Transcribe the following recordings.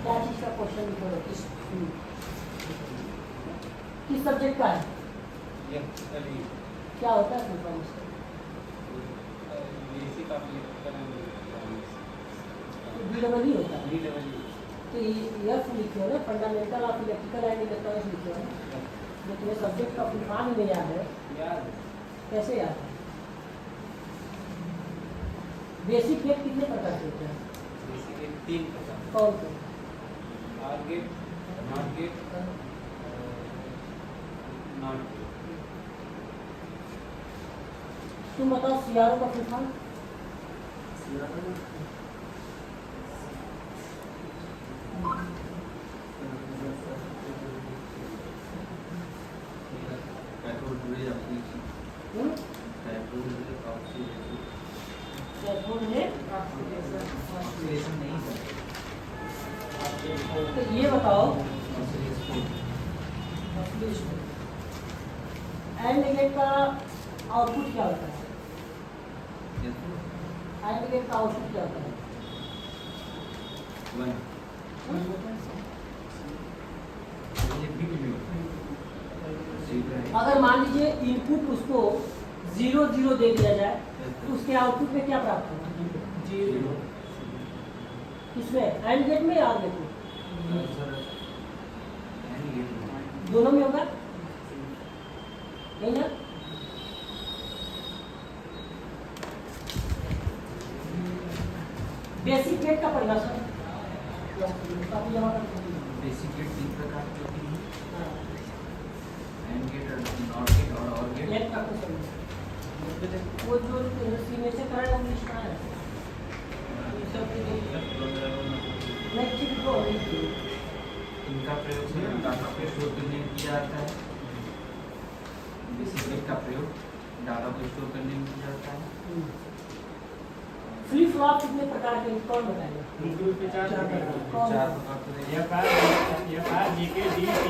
क्या चीज का क्वेश्चन लिखा है? किस सब्जेक्ट का है? क्या होता है BEE होता है। तो ये लिखो ना, fundamental of electrical and electronics लिखो है। जो तुम्हें सब्जेक्ट का नाम नहीं याद है, कैसे याद है? बेसिक गेट कितने प्रकार के होते हैं? बेसिक गेट 3 प्रकार। कौन कौन? OR gate, NOT gate, NOT gate. तुम बताओ सीआरओ का फुल फॉर्म? तो ये बताओ एंड गेट का आउटपुट क्या होता है? एंड गेट का आउटपुट क्या होता है? अगर मान लीजिए इनपुट उसको 0 0 दे दिया जाए तो उसके आउटपुट में क्या प्राप्त होगा? 0। किसमें? एंड गेट में या आर गेट में? दोनों में होगा नहीं ना? बेसिक गेट का परिभाषा बेसिक गेट 3 प्रकार की होती है। एंड गेट, नॉट गेट और गेट। गेट का कुछ वो जो सिग्नेचर करा है वो लिस्ट का है। ये सब नेक्स्ट चीज को इनका प्रयोग डाटा को स्टोर करने में किया जाता है। बेसिक गेट का प्रयोग डाटा को स्टोर करने में किया जाता है। फ्लिप फ्लॉप कितने प्रकार के? कौन बताएगा? चार प्रकार के। FR GK DT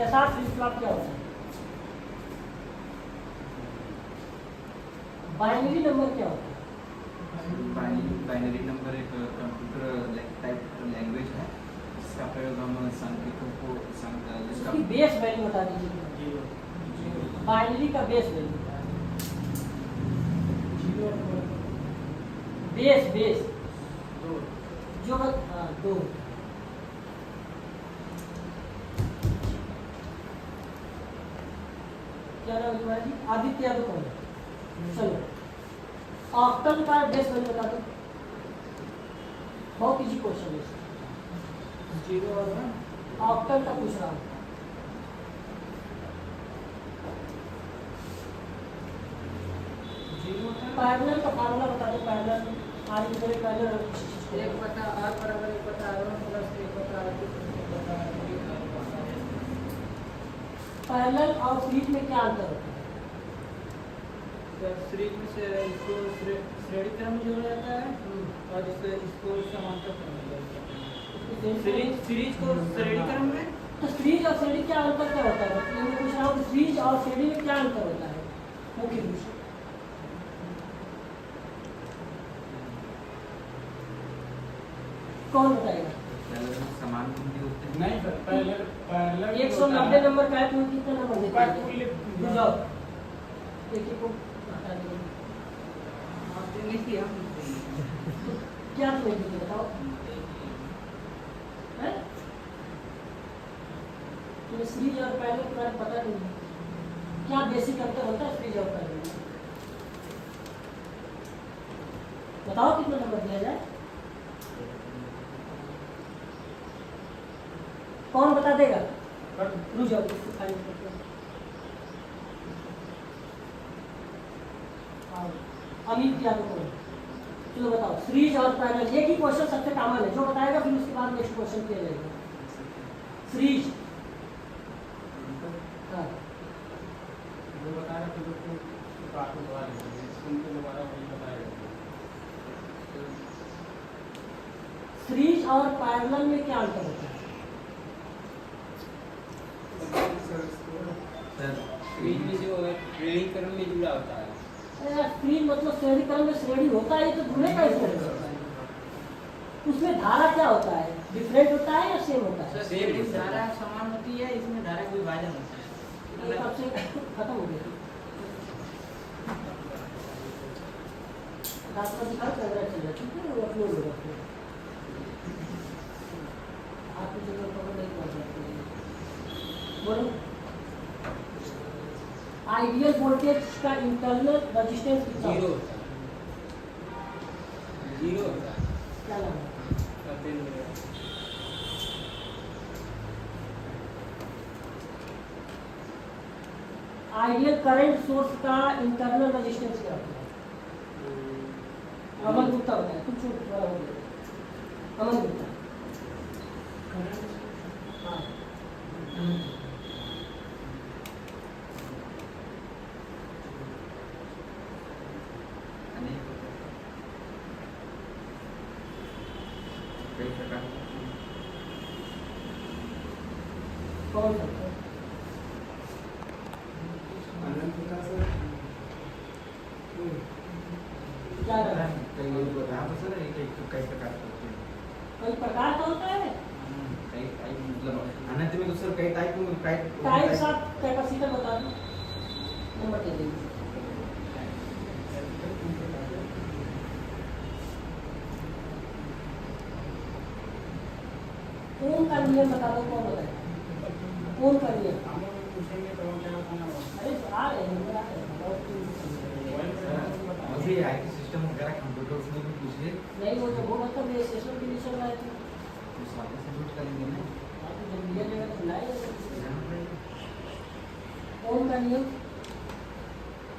ऐसा फ्लिप फ्लॉप क्या होता है? बाइनरी नंबर क्या होता है? बाइनरी नंबर एक कंप्यूटर टाइप लैंग्वेज है। इसका प्रयोग हम संकेतों को उसकी बेस वैल्यू बता दीजिए। बाइनरी का बेस वैल्यू बेस जो 2। क्या नाम है तुम्हारा जी? आदित्य यादव कौन है? चलो ऑक्टल का बेस वैल्यू बता दो। बहुत इजी क्वेश्चन है। 0 और 1 ऑक्टल का पूछ रहा हूँ। पैरेलल का फार्मूला बता दो। Parallel are equal parallel 1/r बराबर 1/r1 प्लस 1/r2 पैरेलल और सीरीज में क्या अंतर होता है? सीरीज में से इसको श्रेणी क्रम में जोड़ा जाता है और इसको समांतर क्रम में जोड़ा जाता है। सीरीज को श्रेणी क्रम में। तो सीरीज और श्रेणी क्या अंतर क्या होता है? मैं पूछ रहा हूँ सीरीज और श्रेणी में क्या अंतर होता है मुख्य रूप से? कौन बताएगा? समान बिंदु होते हैं। नहीं सर, पहले 190 नंबर का है तो कितना नंबर देते हैं? बुझाओ देखिए को बता दीजिए। क्या तुम्हें दीजिए बताओ? हैं? तुम्हें सीरीज और पैरेलल के बारे में पता नहीं है। क्या बेसिक अंतर होता है सीरीज और पैरेलल में? बताओ कितना नंबर दिया जाए? कौन बता देगा? रुक जाओ इसको खाली करके। अमित यादव कौन? चलो बताओ सीरीज और पैरेलल। एक ही क्वेश्चन सबसे कॉमन है, जो बताएगा फिर उसके बाद नेक्स्ट क्वेश्चन किया जाएगा। सीरीज हाँ जो बताया तो आपको दोबारा सुन के दोबारा वही बताएगा। सीरीज और पैरेलल में क्या अंतर होता है? सर स्क्रीन में जो श्रेणी क्रम में जुड़ा होता है। अरे यार स्क्रीन मतलब श्रेणी क्रम में श्रेणी होता है, ये तो जुड़ेगा इसमें। उसमें धारा क्या होता है, डिफरेंट होता है या सेम होता है? सेम धारा समान होती है, इसमें धारा का विभाजन होता है। एक आपसे खत्म हो गया रास्ता दिखा कैमरा चल रहा है, ठीक है, वो अपलोड होगा फिर आपकी जगह पकड़ नहीं पड़ जाती है। बोलो आइडियल वोल्टेज का इंटरनल रेजिस्टेंस कितना जीरो होता होता है। जीरो होता है। क्या नाम है? आइडियल करंट सोर्स का इंटरनल रेजिस्टेंस क्या होता है? अमन गुप्ता बताए, कुछ वाला हो गया। अमन गुप्ता हाँ कई प्रकार कौन सा? क्या नाम है? कई लोग बताया तो सर एक एक कई प्रकार के होते हैं। कई प्रकार का होता है। कई टाइप मतलब अनंत में तो सर कई टाइप टाइप्स ऑफ कैपेसिटर बता दो, नंबर दे दीजिए। ओम का नियम बता दो, कौन बताए ओम का नियम? अरे तो आ रहे हैं, आ रहे हैं, बहुत मुझे आईटी सिस्टम वगैरह कंप्यूटर उसमें भी पूछिए नहीं वो जो वो मतलब ये सेशन के लिए चल रहा है तो उस वाले से नोट करेंगे ना आप जब लिया जाएगा तो लाएगा। यहाँ पे ओम का नियम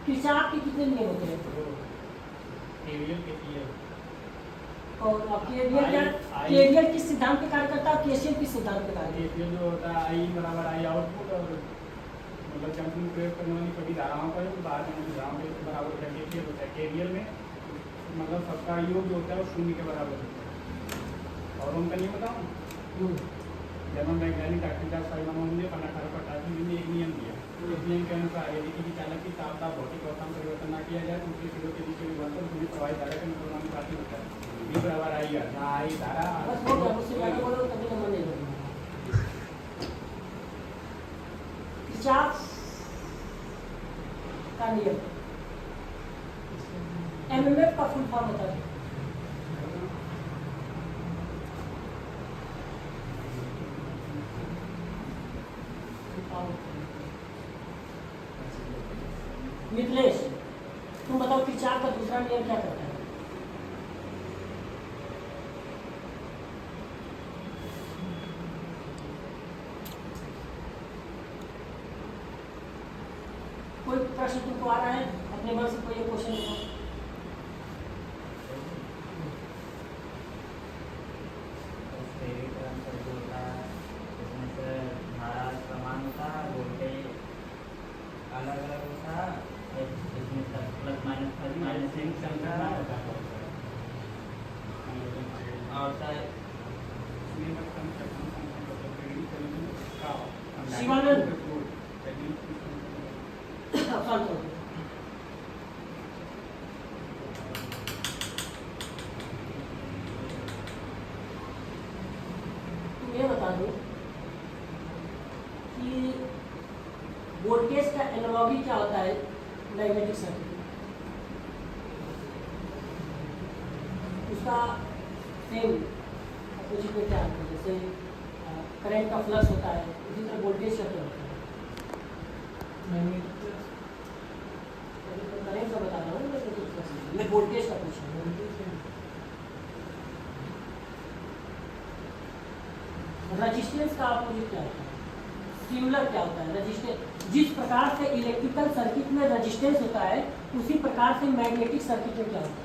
किरचॉफ के कितने नियम होते हैं? और केवीएल क्या, केवीएल किस सिद्धांत पे कार्य करता है, केसीएल किस सिद्धांत पे कार्य करता है? जो होता है आई बराबर आई आउटपुट और मतलब जब हम प्रयोग करने वाली सभी धाराओं का बाहर जाने वाली धाराओं के बराबर होता है। केसीएल होता है, केवीएल में मतलब सबका योग जो होता है वो शून्य के बराबर होता है। और उनका नियम बताऊँ, जर्मन वैज्ञानिक डॉक्टर साइमन ने 1888 में एक नियम दिया। इस नियम के अनुसार यदि किसी चालक की तापता भौतिक अवस्था में परिवर्तन न किया जाए तो उसके सिरों के बीच विभवांतर पूरी प्रवाहित धारा के अनुपाती होता है। बी बराबर आई है, जहाँ आई धारा बस हो गया, मुझसे ज़्यादा बोलो तभी नंबर नहीं लगेगा। किरचॉफ का नियम एमएमएफ का फुल फॉर्म होता है। मिथिलेश तुम बताओ किरचॉफ का दूसरा नियम क्या करता है? कोई प्रश्न तुमको आ रहा है अपने मन से, कोई क्वेश्चन बताओ। अलग अलग होता है, इसमें प्लस माइनस एक संख्या और शिवानंद शांत हो। तुम ये बता दो कि वोल्टेज का एनालॉगी क्या होता है मैग्नेटिक सर्किट, उसका सेम अपोजिट में क्या होता है? जैसे करंट का फ्लक्स होता है, उसी तरह वोल्टेज का क्या होता है? करंट का बता रहा हूँ, मैं वोल्टेज का पूछ रहा हूँ। रजिस्टेंस का अपोजिट क्या होता है? सिमिलर क्या होता है? रजिस्टेंस जिस प्रकार से इलेक्ट्रिकल सर्किट में रजिस्टेंस होता है उसी प्रकार से मैग्नेटिक सर्किट में क्या होता है?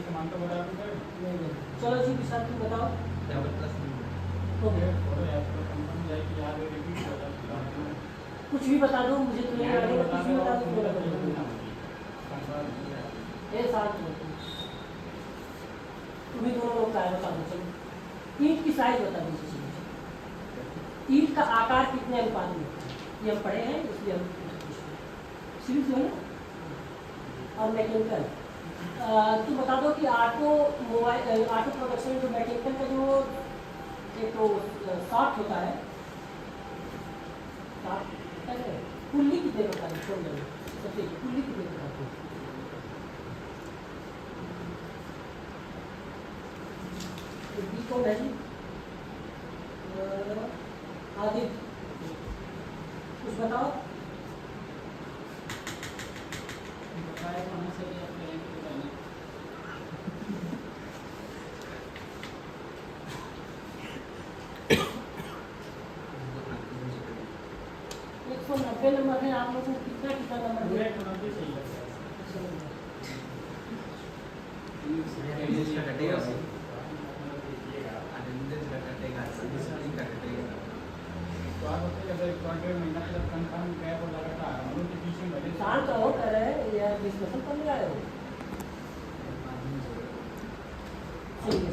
समानता बराबर है। चलो जी विशाल तुम बताओ। हो गया। थोड़ा यार तो कंफर्म जाए कि यार रिपीट हो जाए कुछ भी बता दो मुझे, तो नहीं आगे कुछ भी बता दो, मेरा ये साथ में तुम्हें दोनों लोग का है, बता दो चलो। ईंट की साइज बता दीजिए मुझे। ईंट का आकार कितने अनुपात में होता है, ये हम पढ़े हैं इसलिए हम सिविल जो है ना और मैकेनिकल। तो बता दो कि ऑटो मोबाइल ऑटो प्रोडक्शन में जो मैकेनिकल का जो एक तो शॉर्ट होता है, पुल्ली कितने प्रकार की, छोड़ देंगे सबसे पुल्ली कितने प्रकार की, बी कौन है जी, आदि कुछ बताओ। बताया कहाँ से लिया प्लेन के पहले। एक 190 नंबर है, आप लोगों को कितना कितना नंबर दिया? सही लगता है अटेंडेंस का कटेगा वो। देखिएगा अटेंडेंस का कटेगा, सर्विसिंग का कटेगा। तो आप बताइए अगर 1 महीना तक कंफर्म गैप और लगातार हम लोग के बीच में भले साल का हो कर रहे हैं या डिस्कशन करने आए हो? सही है।